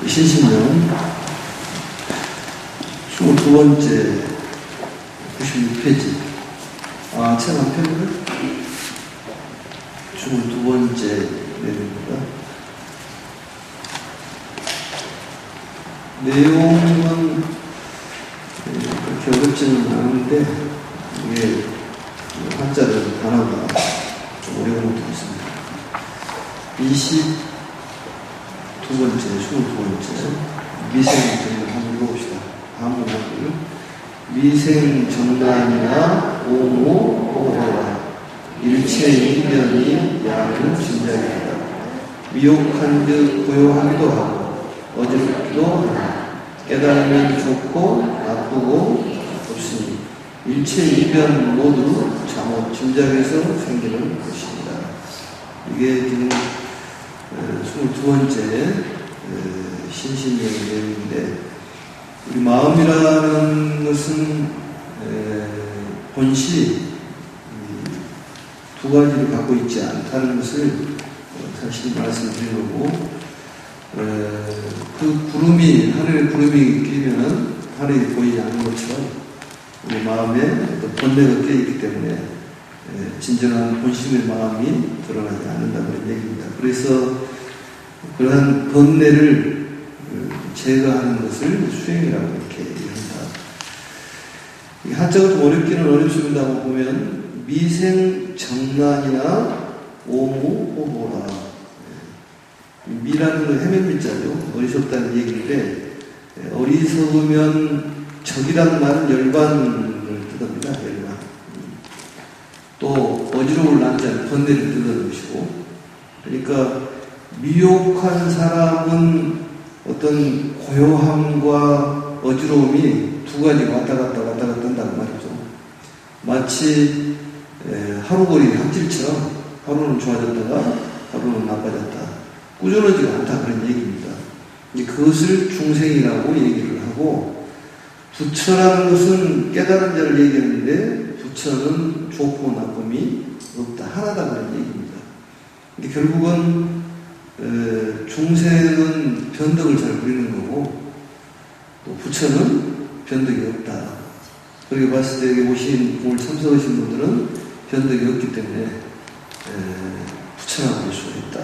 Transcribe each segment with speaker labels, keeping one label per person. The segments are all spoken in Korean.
Speaker 1: 신신명 22번째 96페이지 책 한 편을 22번째 내용입니다. 내용은 그렇게 어렵지는 않은데 이게 한자를 단어가 좀 어려운 것도 있습니다. 22번째, 22번째 미생정난 한번 읽어봅시다. 다음 부분을 미생정난이나 오모 오해라 일체이변이 야는 진작이다. 미혹한 듯 고요하기도 하고 어지럽기도 하고 깨달으면 좋고 나쁘고 없으니 일체이변 모두 잠옷 진작에서 생기는 것입니다. 이게 지금 22번째 신신명의 내용인데, 우리 마음이라는 것은 본시 두 가지를 갖고 있지 않다는 것을 사실 말씀드리려고, 그 구름이, 하늘의 구름이 끼면은 하늘이 보이지 않는 것처럼 우리 마음에 어떤 번뇌가 껴있기 때문에 진정한 본심의 마음이 드러나지 않는다는 얘기입니다. 그래서 그러한 번뇌를 제거하는 것을 수행이라고 이렇게 얘기합니다. 한자가 좀 어렵기는 어렵습니다만 보면 미생정난이나 오무오보라, 미라는 건 해면미자죠. 어리석다는 얘기인데, 어리석으면 적이라는 말은 열반을 뜻합니다. 열반. 또 어지러울 난자는 번뇌를 뜻하는 것이고, 그러니까 미혹한 사람은 어떤 고요함과 어지러움이 두 가지가 왔다 갔다 한다고 말이죠. 마치 하루거리 합질처럼 하루는 좋아졌다가 하루는 나빠졌다. 꾸준하지가 않다, 그런 얘기입니다. 그것을 중생이라고 얘기를 하고, 부처라는 것은 깨달은 자를 얘기하는데 부처는 좋고 나쁨이 없다, 하나다, 그런 얘기입니다. 결국은 중생은 변덕을 잘 부리는 거고 또 부처는 변덕이 없다. 그렇게 봤을 때 여기 오신 공을 참석하신 분들은 변덕이 없기 때문에 부처라고 볼 수가 있다.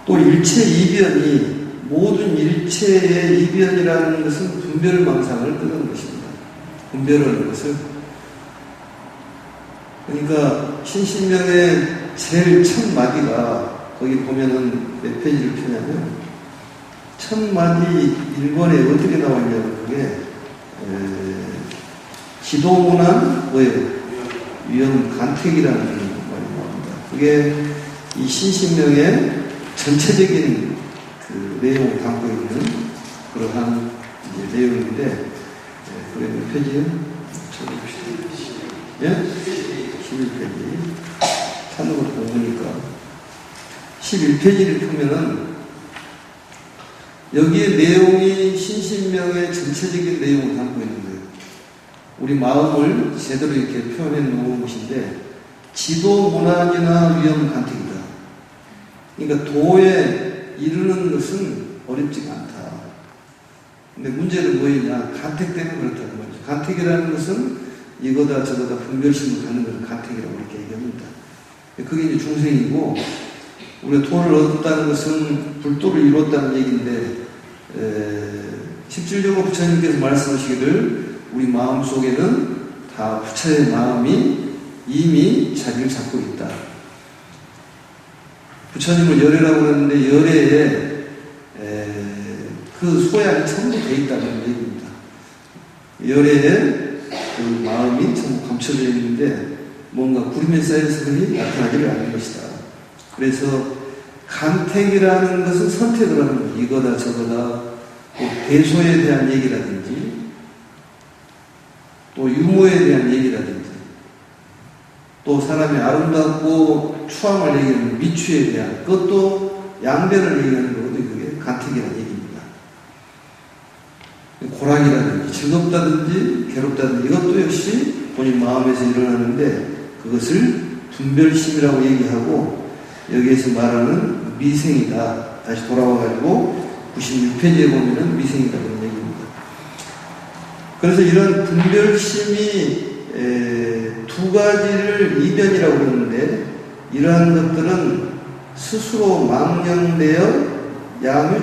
Speaker 1: 또 일체 이변이, 모든 일체의 이변이라는 것은 분별망상을 끄는 것입니다. 분별하는 것을. 그러니까 신신명의 제일 첫 마디가, 거기 보면은 몇 페이지를 펴냐면 첫 마디 1번에 어떻게 나와있냐면 그게 지도문안 뭐예요? 위험간택이라는 말이 나옵니다. 그게 이 신신명의 전체적인 그 내용을 담고 있는 그러한 이제 내용인데, 그게 몇 페이지예요? 예? 11페이지. 찾는 것도 공부니까. 11페이지를 펴면은 여기에 내용이 신신명의 전체적인 내용을 담고 있는 거예요. 우리 마음을 제대로 이렇게 표현해 놓은 것인데, 지도문안이나 위험간택이다. 그러니까 도에 이르는 것은 어렵지가 않다. 근데 문제는 뭐였냐? 간택 때문에 그렇다는 거죠. 간택이라는 것은 이거다 저거다 분별심을 갖는 것을 간택이라고 이렇게 얘기합니다. 그게 이제 중생이고, 우리가 도를 얻었다는 것은 불도를 이뤘다는 얘기인데, 실질적으로 부처님께서 말씀하시기를 우리 마음 속에는 다 부처의 마음이 이미 자리를 잡고 있다. 부처님을 열애라고 그랬는데 열애에 그 소양이 전부 돼 있다는 얘기입니다. 열애에 그 마음이 전부 감춰져 있는데 뭔가 구름에 쌓여서 그리 나타나지를 않는 것이다. 그래서 간택이라는 것은 선택을 하는 거예요. 이거다 저거다. 또 대소에 대한 얘기라든지 또 유무에 대한 얘기라든지 또 사람이 아름답고 추함을 얘기하는 미추에 대한, 그것도 양변을 얘기하는 거거든요. 그게 간택이라는 얘기입니다. 고락이라든지 즐겁다든지 괴롭다든지 이것도 역시 본인 마음에서 일어나는데 그것을 분별심이라고 얘기하고, 여기에서 말하는 미생이다. 다시 돌아와가지고 96페이지에 보면은 미생이다 그런 얘기입니다. 그래서 이런 분별심이 두 가지를 이변이라고 그러는데 이러한 것들은 스스로 망령되어 양유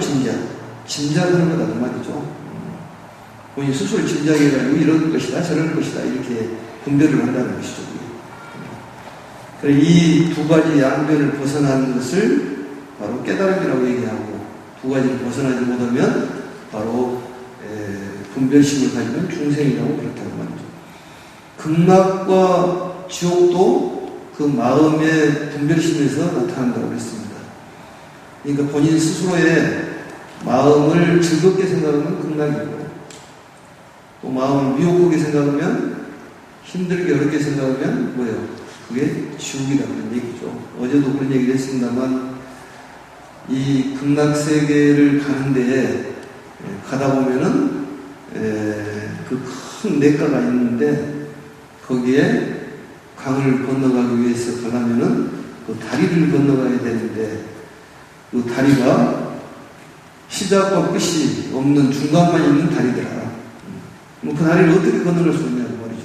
Speaker 1: 짐작하는 거다 그 말이죠. 본인 스스로 짐작해가지고 이럴 것이다 저럴 것이다 이렇게 분별을 한다는 것이죠. 이 두 가지 양변을 벗어나는 것을 바로 깨달음이라고 얘기하고 두 가지를 벗어나지 못하면 바로 분별심을 가지면 중생이라고 그렇다고 말이죠. 극락과 지옥도 그 마음의 분별심에서 나타난다고 했습니다. 그러니까 본인 스스로의 마음을 즐겁게 생각하면 극락이고 또 마음을 미혹하게 생각하면 힘들게 어렵게 생각하면 뭐예요? 그게 지옥이다 그런 얘기죠. 어제도 그런 얘기를 했습니다만 이 극락세계를 가는 데에 가다 보면은 그 큰 냇가가 있는데 거기에 강을 건너가기 위해서 가려면은 그 다리를 건너가야 되는데 그 다리가 시작과 끝이 없는 중간만 있는 다리더라. 그 다리를 어떻게 건너갈 수 있냐고 말이죠.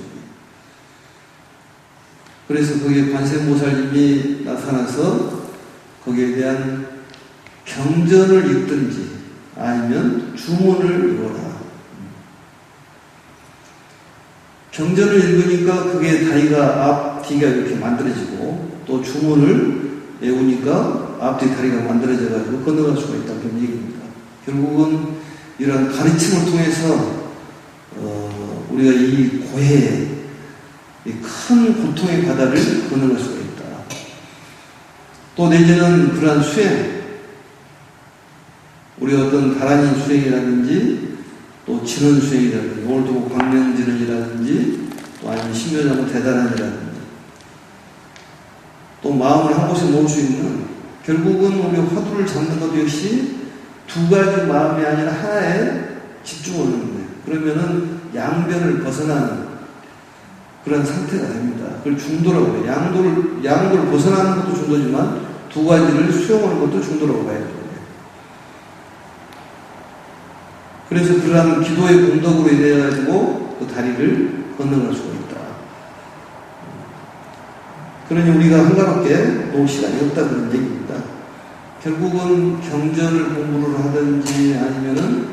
Speaker 1: 그래서 거기에 관세음보살님이 나타나서 거기에 대한 경전을 읽든지 아니면 주문을 읽어라. 경전을 읽으니까 그게 다리가 앞뒤가 이렇게 만들어지고 또 주문을 외우니까 앞뒤 다리가 만들어져가지고 건너갈 수가 있다 그런 얘기입니다. 결국은 이런 가르침을 통해서 우리가 이 고해에 이 큰 고통의 바다를 건너갈 수가 있다. 또 내지는 그러한 수행, 우리 어떤 다란인 수행이라든지 또 진원 수행이라든지 오늘도 광명진원이라든지 또 아니면 신묘자고 대단한이라든지 또 마음을 한 곳에 모을 수 있는 결국은 우리 화두를 잡는 것 역시 두 가지 마음이 아니라 하나에 집중을 하는 거예요. 그러면은 양변을 벗어나는 그런 상태가 됩니다. 그걸 중도라고 해요. 양도를 벗어나는 것도 중도지만 두 가지를 수용하는 것도 중도라고 봐야 돼요. 그래서 그러한 기도의 공덕으로 인해가지고 그 다리를 건너갈 수가 있다. 그러니 우리가 한가롭게 놓을 시간이 없다 그런 얘기입니다. 결국은 경전을 공부를 하든지 아니면은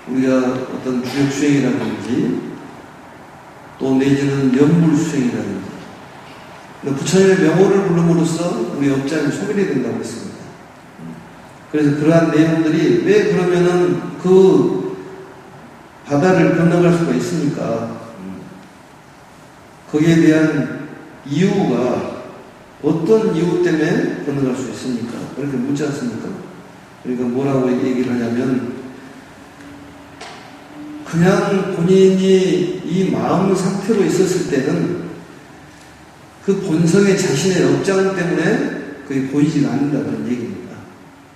Speaker 1: 우리가 어떤 주력 수행이라든지 또 내지는 연불 수행이라든지 부처님의 명호를 부름으로써 우리 업장이 소멸이 된다고 했습니다. 그래서 그러한 내용들이 왜 그러면은 그 바다를 건너갈 수가 있으니까 거기에 대한 이유가 어떤 이유 때문에 건너갈 수 있습니까? 그렇게 묻지 않습니까? 그러니까 뭐라고 얘기를 하냐면 그냥 본인이 이 마음 상태로 있었을 때는 그 본성의 자신의 업장 때문에 그게 보이지가 않는다 그런 얘기입니다.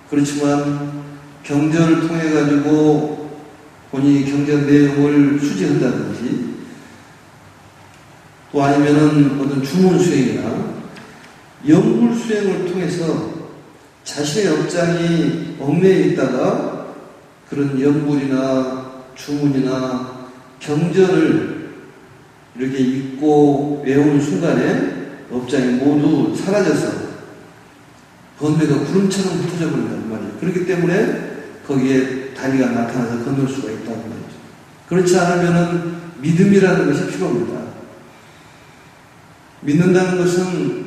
Speaker 1: 그렇지만 경전을 통해 가지고 본인이 경전 내용을 수지한다든지 또 아니면은 어떤 주문 수행이나 연불 수행을 통해서 자신의 업장이 얽매여 있다가 그런 연불이나 주문이나 경전을 이렇게 읽고 외우는 순간에 업장이 모두 사라져서 번뇌가 구름처럼 흩어져 버린단 말이에요. 그렇기 때문에 거기에 다리가 나타나서 건널 수가 있다는 말이죠. 그렇지 않으면 믿음이라는 것이 필요합니다. 믿는다는 것은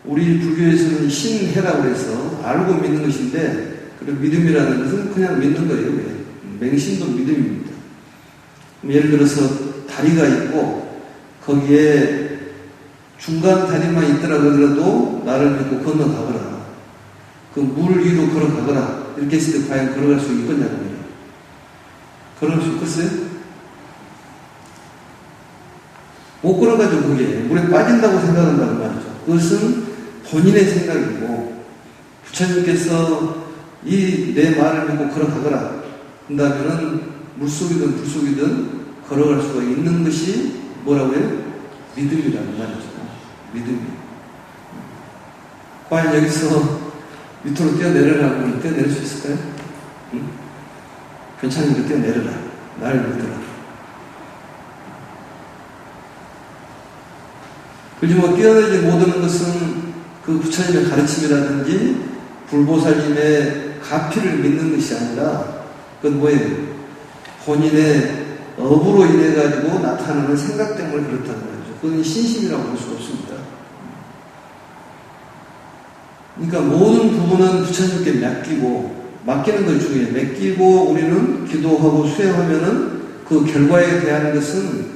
Speaker 1: 우리 불교에서는 신해라고 해서 알고 믿는 것인데 그런 믿음이라는 것은 그냥 믿는 거예요. 맹신도 믿음입니다. 예를 들어서 다리가 있고 거기에 중간 다리만 있더라 그러더라도 나를 믿고 건너가거라. 그 물 위로 걸어가거라. 이렇게 했을 때 과연 걸어갈 수 있겠냐고 말이에요. 걸어갈 수 있겠어요? 못 걸어가죠. 그게 물에 빠진다고 생각한다는 말이죠. 그것은 본인의 생각이고 부처님께서 이 내 말을 믿고 걸어가거라 한다면은 물속이든 불속이든 걸어갈 수가 있는 것이 뭐라고요? 믿음이라는 말이죠. 믿음이. 과연 여기서 밑으로 뛰어내려라고 하면 뛰어내릴 수 있을까요? 응? 괜찮으니까 뛰어내려라. 나를 믿어라. 그리고 뭐 뛰어내지 못하는 것은 그 부처님의 가르침이라든지 불보살님의 가피를 믿는 것이 아니라 그건 뭐예요? 본인의 업으로 인해가지고 나타나는 생각 때문에 그렇다는 거죠. 그건 신심이라고 볼 수가 없습니다. 그러니까 모든 부분은 부처님께 맡기는 것 중에 맡기고 우리는 기도하고 수행하면은 그 결과에 대한 것은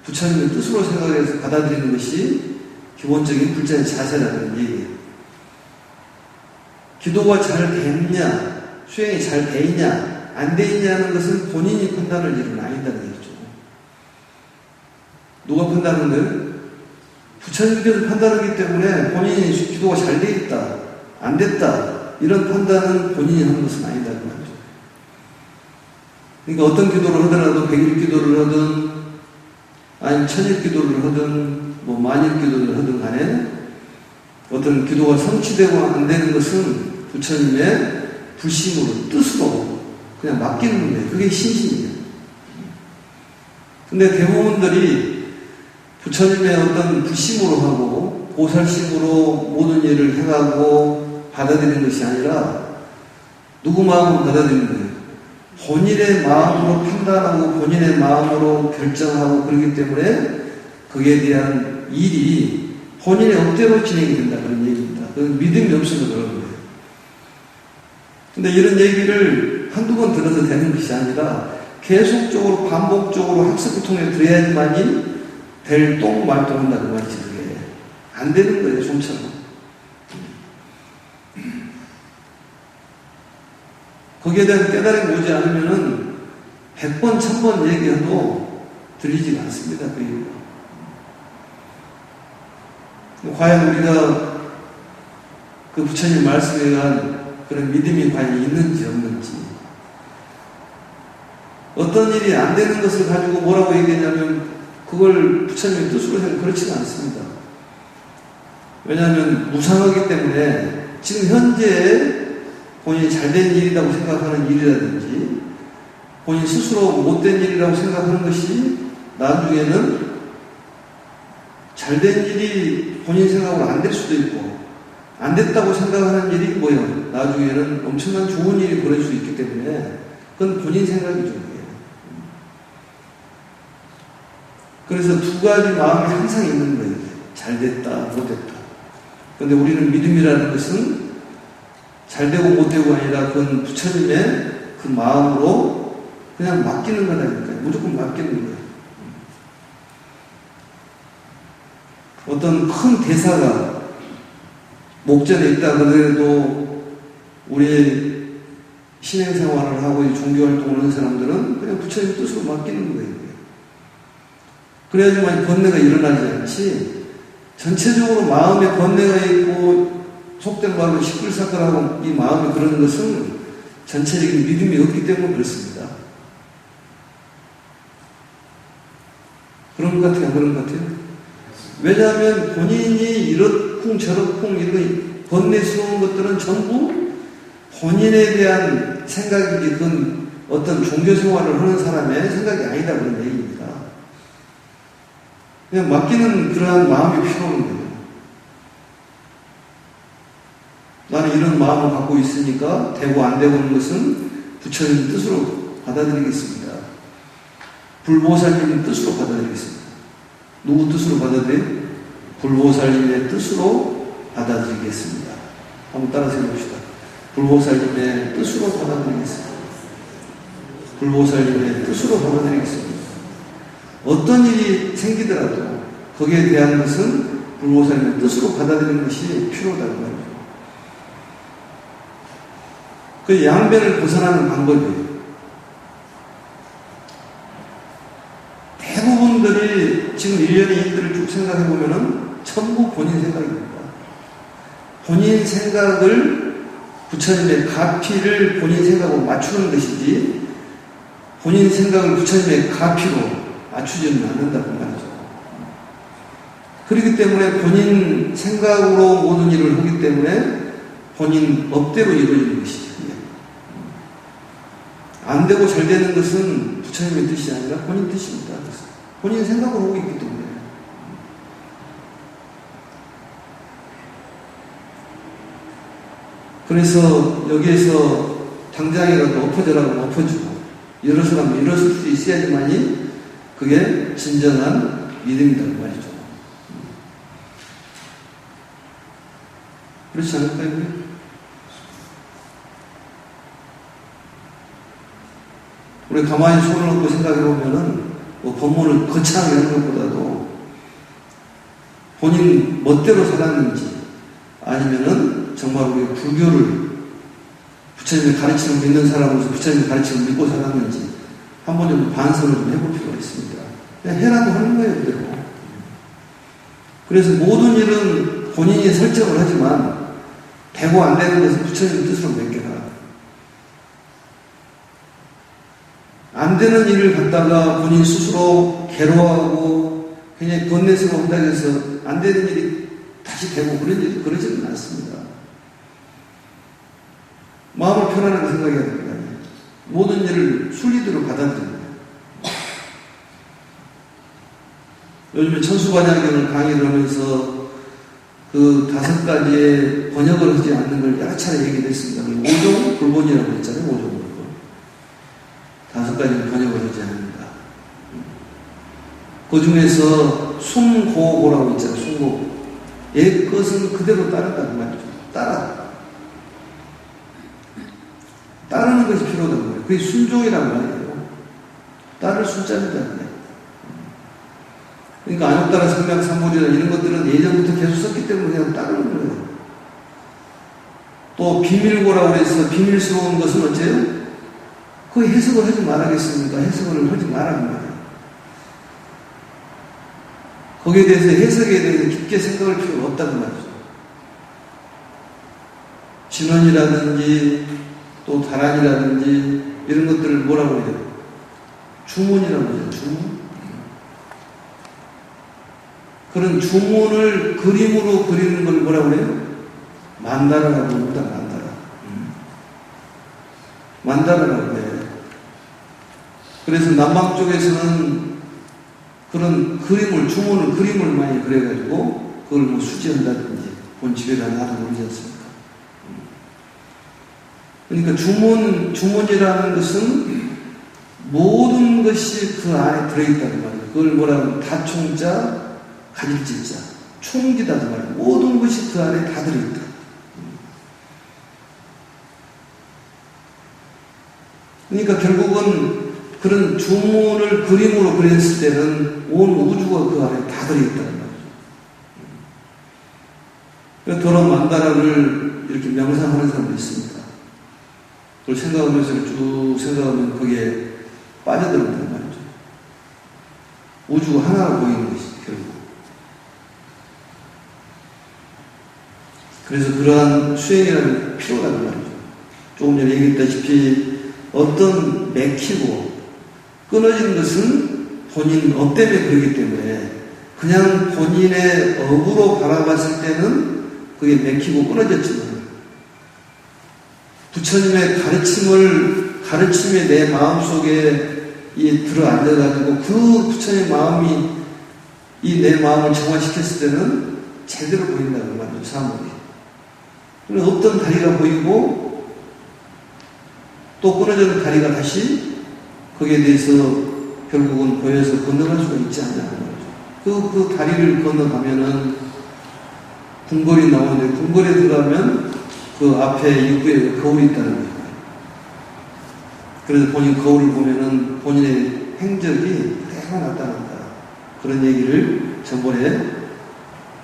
Speaker 1: 부처님의 뜻으로 생각해서 받아들이는 것이 기본적인 불자의 자세라는 얘기예요. 기도가 잘 됐냐, 수행이 잘 돼 있냐, 안 돼 있냐는 것은 본인이 판단할 일은 아니다는 얘기죠. 누가 판단하는 거예요? 부처님께서 판단하기 때문에 본인이 기도가 잘 돼 있다, 안 됐다, 이런 판단은 본인이 하는 것은 아니다는 말이죠. 그러니까 어떤 기도를 하더라도 100일 기도를 하든 아니면 1000일 기도를 하든 뭐 만일 기도를 하든 간에 어떤 기도가 성취되고 안 되는 것은 부처님의 불심으로 뜻으로 그냥 맡기는 거예요. 그게 신심이에요. 근데 대부분들이 부처님의 어떤 불심으로 하고 보살심으로 모든 일을 해가고 받아들이는 것이 아니라 누구 마음으로 받아들이는 거예요. 본인의 마음으로 판단하고 본인의 마음으로 결정하고 그러기 때문에 거기에 대한 일이 본인의 업대로 진행이 된다 그런 얘기입니다. 그건 믿음이 없어서 그런 거예요. 근데 이런 얘기를 한두 번 들어도 되는 것이 아니라 계속적으로 반복적으로 학습을 통해 들어야지만이 될 똥말똥한다는 말이지. 그게 안 되는 거예요. 좀처럼. 거기에 대한 깨달음이 오지 않으면은 100번, 1000번 얘기해도 들리지가 않습니다. 그 이유가. 과연 우리가 그 부처님 말씀에 의한 그런 믿음이 과연 있는지 없는지. 어떤 일이 안 되는 것을 가지고 뭐라고 얘기하냐면 그걸 부처님의 뜻으로 생각 그렇지가 않습니다. 왜냐하면 무상하기 때문에 지금 현재 본인이 잘된 일이라고 생각하는 일이라든지 본인 스스로 못된 일이라고 생각하는 것이 나중에는 잘된 일이 본인 생각으로 안 될 수도 있고 안 됐다고 생각하는 일이 뭐예요? 나중에는 엄청난 좋은 일이 벌어질 수 있기 때문에 그건 본인 생각이죠. 그래서 두 가지 마음이 항상 있는 거예요. 잘 됐다, 못 됐다. 그런데 우리는 믿음이라는 것은 잘 되고 못 되고 아니라 그건 부처님의 그 마음으로 그냥 맡기는 거라니까요. 무조건 맡기는 거예요. 어떤 큰 대사가 목전에 있다 그래도 우리 신행생활을 하고 종교활동을 하는 사람들은 그냥 부처님 뜻으로 맡기는 거예요. 그래야지만 번뇌가 일어나지 않지 전체적으로 마음에 번뇌가 있고 속된 말로 시끌사끌하고 이 마음이 그러는 것은 전체적인 믿음이 없기 때문에 그렇습니다. 그런 것 같아요? 안 그런 것 같아요? 왜냐하면 본인이 이렇쿵 저렇쿵 이런 번뇌스러운 것들은 전부 본인에 대한 생각이지 그건 어떤 종교 생활을 하는 사람의 생각이 아니다 그런 얘기입니다. 그냥 맡기는 그러한 마음이 필요한 거예요. 나는 이런 마음을 갖고 있으니까 되고 안 되고 하는 것은 부처님 뜻으로 받아들이겠습니다. 불보살님 뜻으로 받아들이겠습니다. 누구 뜻으로 받아들여요? 불보살님의 뜻으로 받아들이겠습니다. 한번 따라서 해봅시다. 불보살님의 뜻으로 받아들이겠습니다. 불보살님의 뜻으로 받아들이겠습니다. 어떤 일이 생기더라도 거기에 대한 것은 불보살님의 뜻으로 받아들이는 것이 필요하다는 말이죠. 그 양변을 벗어나는 방법이에요. 대부분들이 지금 일련의 일들을 쭉 생각해 보면은 전부 본인 생각입니다. 본인 생각을 부처님의 가피를 본인 생각으로 맞추는 것이지 본인 생각을 부처님의 가피로 맞추지는 않는다고 말이죠. 그렇기 때문에 본인 생각으로 모든 일을 하기 때문에 본인 업대로 이루어지는 것이죠. 안 되고 잘 되는 것은 부처님의 뜻이 아니라 본인 뜻입니다. 본인 생각을 하고 있기 때문에. 그래서 여기에서 당장이라도 엎어져라고 엎어주고 일어서라면 일어설 수 있어야지만이 그게 진정한 믿음이다 그 말이죠. 그렇지 않을까요? 우리 가만히 손을 얹고 생각해 보면은 뭐 법문을 거창하게 하는 것보다도 본인 멋대로 살았는지 아니면은 정말 우리 불교를 부처님의 가르침을 믿는 사람으로서 부처님의 가르침을 믿고 살았는지 한번 좀 반성을 좀 해볼 필요가 있습니다. 그냥 해라고 하는 거예요, 그대로. 그래서 모든 일은 본인이 설정을 하지만 되고 안 되는 것은 부처님의 뜻으로 맡겨라. 안 되는 일을 갖다가 본인 스스로 괴로워하고 그냥 번뇌스러워 한다고 해서 안 되는 일이 다시 되고 그러지는 않습니다. 마음을 편안하게 생각해야 됩니다. 모든 일을 순리대로 받아들입니다. 요즘에 천수반야경을 강의를 하면서 그 5가지의 번역을 하지 않는 걸 여러 차례 얘기를 했습니다. 5종 불본이라고 했잖아요. 5종 불본. 5가지는 번역을 하지 않는다. 그 중에서 숨고고라고 있잖아요. 숨고. 옛 것은 그대로 따른다는 말이죠. 따르는 것이 필요하다는 거예요. 그게 순종이라는 말이에요. 따를 순자입니다. 그러니까 안욕따라 성명삼물이나 이런 것들은 예전부터 계속 썼기 때문에 그냥 따르는 거예요. 또 비밀고라고 해서 비밀스러운 것은 어째요? 그 해석을 하지 말아야겠습니까? 해석을 하지 말라는 거예요. 거기에 대해서 해석에 대해서 깊게 생각할 필요가 없다는 말이죠. 진원이라든지 또 다란이라든지 이런 것들을 뭐라고 해요? 주문이라고 해요. 주문. 그런 주문을 그림으로 그리는 걸 뭐라고 해요? 만다라라고 합니다. 만다라라고 해요. 그래서 남방 쪽에서는 그런 그림을, 주문을 그림을 많이 그려가지고 그걸 뭐 수지한다든지 본 집에다 놔두고 그러지 않습니까? 그러니까 주문이라는 것은 모든 것이 그 안에 들어있다는 말이에요. 그걸 뭐라고 다총자, 가질지자, 총기다는 말이에요. 모든 것이 그 안에 다 들어있다. 그러니까 결국은 그런 주문을 그림으로 그렸을 때는 온 우주가 그 안에 다 들어있다는 말이죠. 그런 만다라를 이렇게 명상하는 사람도 있습니다. 그걸 생각하면서 쭉 생각하면 거기에 빠져들었단 말이죠. 우주가 하나로 보이는 것이 결국. 그래서 그러한 수행이라는 게 필요하다는 말이죠. 조금 전에 얘기했다시피 어떤 맥히고 끊어지는 것은 본인 업 때문에 그러기 때문에 그냥 본인의 업으로 바라봤을 때는 그게 맥히고 끊어졌지만 부처님의 가르침에 내 마음속에 들어앉아가지고 그 부처님의 마음이 내 마음을 정화시켰을 때는 제대로 보인다는 말이죠. 사물이. 그래서 없던 다리가 보이고 또 끊어지는 다리가 다시 거기에 대해서 결국은 보여서 건너갈 수가 있지 않냐는 거죠. 그 다리를 건너가면은 궁궐이 나오는데 궁궐에 들어가면 그 앞에 입구에 거울이 있다는 거예요. 그래서 본인 거울을 보면은 본인의 행적이 그대로 나타난다. 그런 얘기를 전번에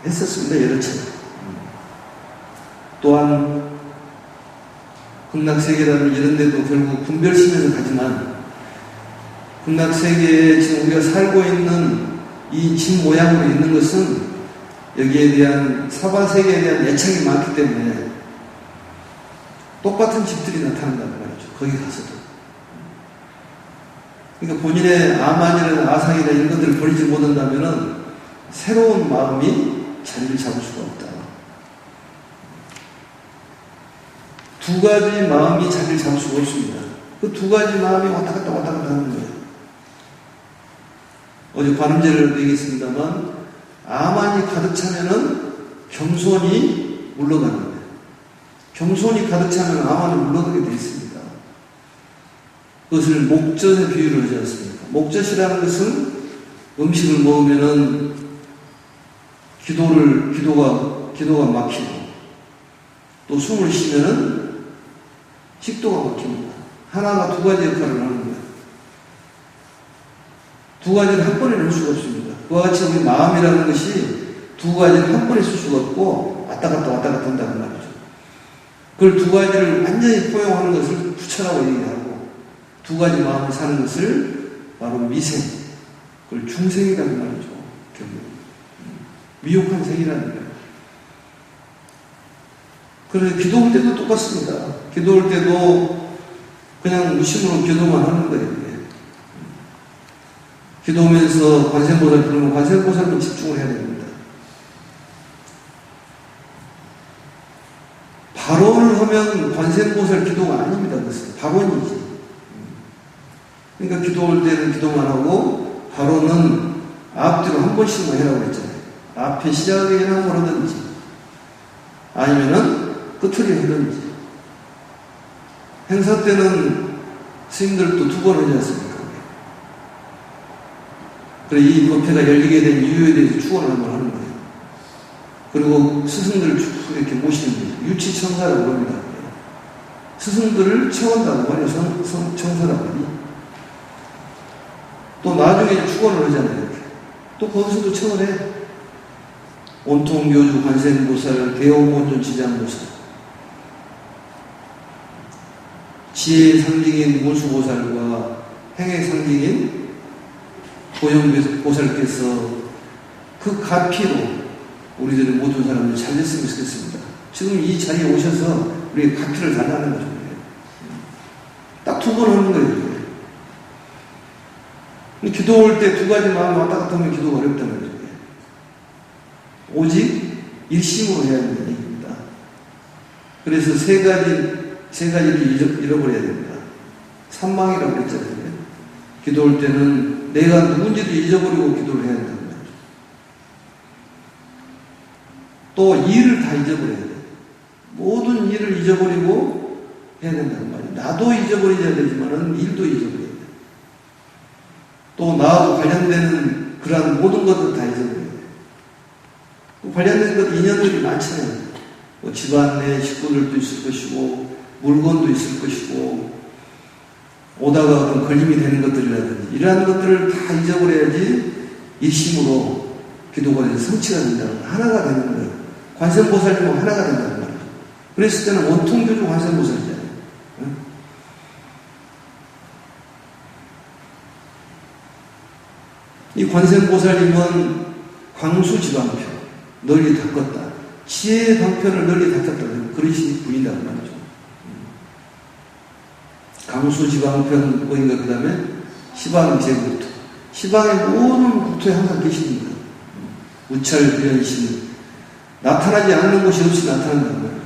Speaker 1: 했었습니다. 여러 차례. 또한 극락세계라는 이런 데도 결국 분별심에서 가지만 극락세계에 지금 우리가 살고 있는 이 집 모양으로 있는 것은 여기에 대한 사바세계에 대한 애착이 많기 때문에 똑같은 집들이 나타난다는 말이죠. 거기 가서도. 그러니까 본인의 아만이나 아상이나 이런 것들을 버리지 못한다면은 새로운 마음이 자리를 잡을 수가 없다. 두 가지 마음이 자리를 잡을 수가 없습니다. 그 두 가지 마음이 왔다 갔다 하는 거예요. 어제 관음제를 얘기했습니다만, 아만이 가득 차면은 겸손이 물러가는 거예요. 겸손이 가득 차면 아만이 물러가게 되어 있습니다. 그것을 목젖의 비유를 하지 않습니까? 목젖이라는 것은 음식을 먹으면은 기도가 막히고, 또 숨을 쉬면은 식도가 막힙니다. 하나가 두 가지 역할을 하는 거예요. 두 가지를 한 번에 넣을 수가 없습니다. 그와 같이 우리 마음이라는 것이 두 가지를 한 번에 쓸 수가 없고 왔다 갔다 한다는 말이죠. 그걸 두 가지를 완전히 포용하는 것을 부처라고 얘기하고, 두 가지 마음을 사는 것을 바로 미생, 그걸 중생이라는 말이죠. 결국 미혹한 생이라는 거예요. 그래서 기도할 때도 똑같습니다. 기도할 때도 그냥 무심으로 기도만 하는 거예요. 기도하면서 관세음보살 부르면 관세음보살만 집중을 해야 됩니다. 발언을 하면 관세음보살 기도가 아닙니다. 그것은 발언이지. 그러니까 기도할 때는 기도만 하고, 발언은 앞뒤로 한 번씩만 해라고 했잖아요. 앞에 시작이나 뭐라든지, 아니면은 끝을 하든지. 행사 때는 스님들도 두 번 하지 않습니까? 그래, 이 법회가 열리게 된 이유에 대해서 축원을 한번 하는 거예요. 그리고 스승들을 쭉 이렇게 모시는 거예요. 유치청사라고 합니다. 스승들을 채운다고 하니 청사라고 하니. 또 나중에 축원을 하잖아요. 또 거기서도 청을 해. 온통교주 관세음보살, 대원본尊 지장보살, 지혜의 상징인 문수보살과 행의 상징인 고영보살께서 그 가피로 우리들의 모든 사람들 잘 됐으면 좋겠습니다. 지금 이 자리에 오셔서 우리의 가피를 달라는 거죠. 딱 두 번 하는 거예요. 기도할 때 두 가지 마음 왔다 갔다 하면 기도가 어렵다는 거죠. 오직 일심으로 해야 하는 얘기입니다. 그래서 세 가지를 잃어버려야 됩니다. 산망이라고 그랬잖아요. 기도할 때는 내가 누군지도 잊어버리고 기도를 해야 된다는 거죠. 또 일을 다 잊어버려야 돼요. 모든 일을 잊어버리고 해야 된다는 말이에요. 나도 잊어버려야 되지만 일도 잊어버려야 돼요. 또 나하고 관련되는 그러한 모든 것들 다 잊어버려야 돼요. 관련된 것 인연들이 많잖아요. 뭐 집안 내 식구들도 있을 것이고, 물건도 있을 것이고, 오다가 어떤 걸림이 되는 것들이라든지, 이러한 것들을 다 잊어버려야지 일심으로 기도가 돼서 성취가 된다는, 하나가 되는 거예요. 관세음보살님은 하나가 된다는 말이죠. 그랬을 때는 원통교주 관세음보살이잖아요. 응? 이 관세음보살님은 광수지방표, 널리 닦았다. 지혜의 방편을 널리 닦았다. 그러신 분이라는 말이죠. 강수지방편 보인가, 그 다음에 시방제국토. 시방의 모든 국토에 항상 계시는 거예요. 우찰변신. 나타나지 않는 곳이 없이 나타난다는 거예요.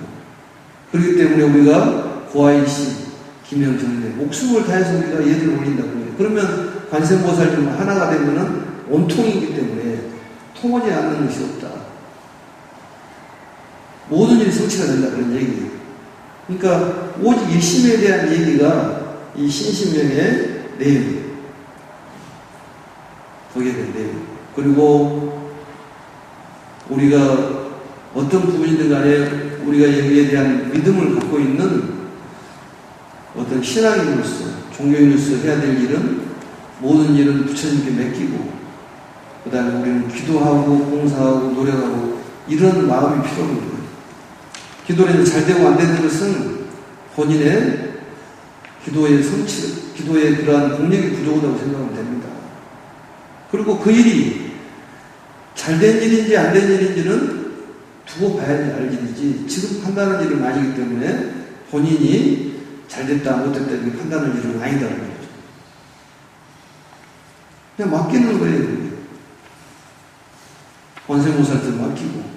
Speaker 1: 그렇기 때문에 우리가 고아이신, 김영정대, 목숨을 다해서 우리가 얘들을 올린다고 해요. 그러면 관세음보살님 하나가 되면은 온통이기 때문에 통하지 않는 것이 없다. 모든 일이 성취가 된다, 그런 얘기예요. 그러니까 오직 일심에 대한 얘기가 이 신신명의 내용이에요. 거기에 대한 내용. 그리고 우리가 어떤 부분이든 간에 우리가 여기에 대한 믿음을 갖고 있는 어떤 신앙인으로서, 종교인으로서 해야 될 일은, 모든 일은 부처님께 맡기고, 그 다음에 우리는 기도하고 봉사하고 노력하고 이런 마음이 필요한 거예요. 기도를 잘 되고 안 되는 것은 본인의 기도의 성취, 기도의 그러한 공력이 부족하다고 생각하면 됩니다. 그리고 그 일이 잘 된 일인지 안 된 일인지는 두고 봐야지 알 일이지, 지금 판단하는 일은 아니기 때문에 본인이 잘 됐다 못됐다 이렇게 판단하는 일은 아니다라는 거죠. 그냥 맡기는 거예요. 관세음보살한테 맡기고,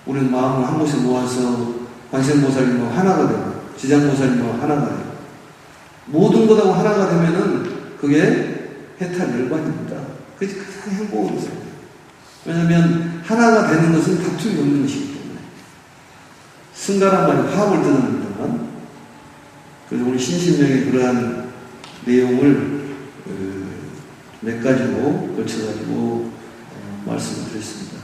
Speaker 1: 우리는 마음을 한 곳에 모아서 관세음보살님과 하나가 되고, 지장보살님과 하나가 되고, 모든 것하고 하나가 되면은 그게 해탈 열반입니다. 그것이 가장 행복한 것입니다. 왜냐하면 하나가 되는 것은 다툼이 없는 것이기 때문에. 승가란 말이 화합을 뜻합니다만, 그래서 우리 신신명의 그러한 내용을 몇 가지로 거쳐가지고 말씀을 드렸습니다.